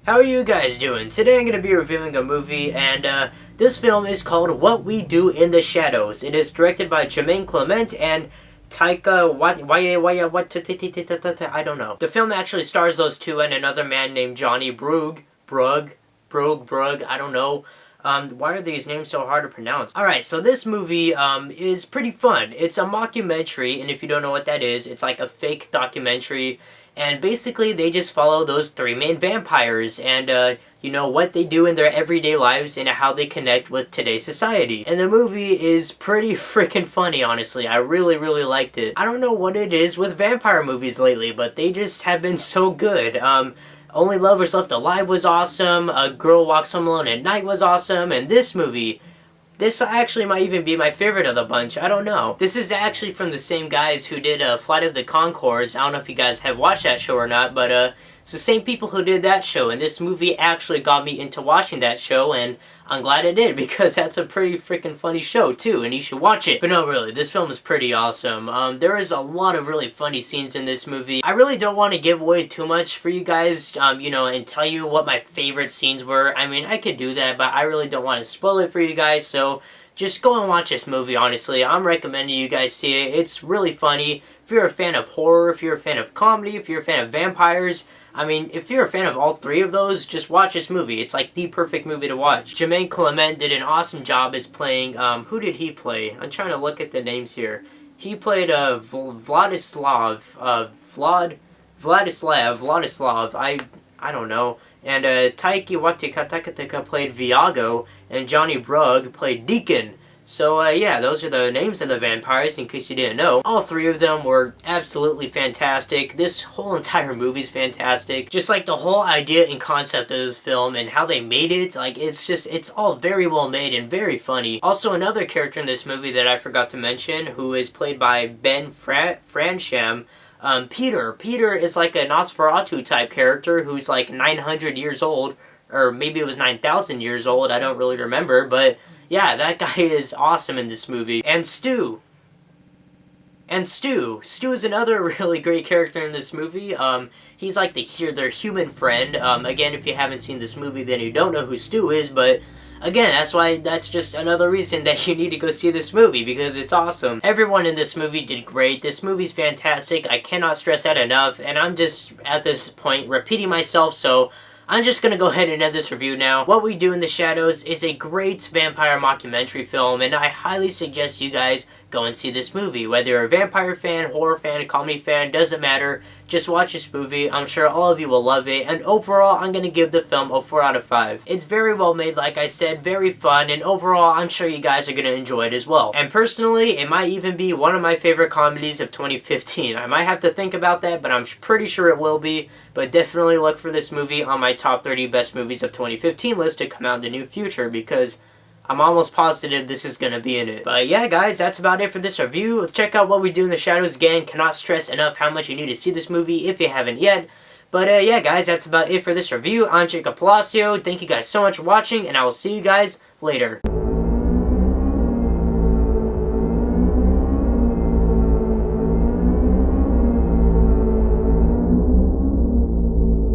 How are you guys doing? Today I'm going to be reviewing a movie, and this film is called What We Do in the Shadows. It is directed by Jermaine Clement and Taika I don't know. The film actually stars those two and another man named Johnny Brugh, I don't know. Why are these names so hard to pronounce? Alright, so this movie is pretty fun. It's a mockumentary, and if you don't know what that is, it's like a fake documentary. And basically, they just follow those three main vampires and, you know, what they do in their everyday lives and how they connect with today's society. And the movie is pretty freaking funny, honestly. I really liked it. I don't know what it is with vampire movies lately, but they just have been so good. Only Lovers Left Alive was awesome, A Girl Walks Home Alone at Night was awesome, and this movie, this actually might even be my favorite of the bunch, I don't know. This is actually from the same guys who did Flight of the Conchords. I don't know if you guys have watched that show or not, but it's the same people who did that show, and this movie actually got me into watching that show, and I'm glad it did, because that's a pretty freaking funny show, too, and you should watch it. But no, really, this film is pretty awesome. There is a lot of really funny scenes in this movie. I really don't want to give away too much for you guys, you know, and tell you what my favorite scenes were. I mean, I could do that, but I really don't want to spoil it for you guys, so just go and watch this movie, honestly. I'm recommending you guys see it. It's really funny. If you're a fan of horror, if you're a fan of comedy, if you're a fan of vampires, I mean, if you're a fan of all three of those, just watch this movie. It's like the perfect movie to watch. Jermaine Clement did an awesome job as playing, who did he play? I'm trying to look at the names here. He played Vladislav, I don't know. And Taika Waititi played Viago, and Johnny Brugh played Deacon. So, yeah, those are the names of the vampires, in case you didn't know. All three of them were absolutely fantastic. This whole entire movie's fantastic. Just, like, the whole idea and concept of this film and how they made it, like, it's all very well made and very funny. Also, another character in this movie that I forgot to mention, who is played by Ben Fransham, Peter. Peter is, like, a Nosferatu-type character who's, like, 900 years old, or maybe it was 9,000 years old, I don't really remember, but yeah, that guy is awesome in this movie. And Stu. Stu is another really great character in this movie. He's like their human friend. Again, if you haven't seen this movie, then you don't know who Stu is, but again, that's just another reason that you need to go see this movie, because it's awesome. Everyone in this movie did great. This movie's fantastic. I cannot stress that enough, and I'm just, at this point, repeating myself, so I'm just gonna go ahead and end this review now. What We Do in the Shadows is a great vampire mockumentary film, and I highly suggest you guys go and see this movie. Whether you're a vampire fan, horror fan, comedy fan, doesn't matter. Just watch this movie. I'm sure all of you will love it, and overall, I'm gonna give the film a 4 out of 5. It's very well made, like I said, very fun, and overall, I'm sure you guys are gonna enjoy it as well. And personally, it might even be one of my favorite comedies of 2015. I might have to think about that, but I'm pretty sure it will be. But definitely look for this movie on my top 30 best movies of 2015 list to come out in the near future, because I'm almost positive this is going to be in it. But yeah, guys, that's about it for this review. Check out What We Do in the Shadows again. Cannot stress enough how much you need to see this movie if you haven't yet. But yeah, guys, that's about it for this review. I'm Jacob Palacio. Thank you guys so much for watching, and I will see you guys later.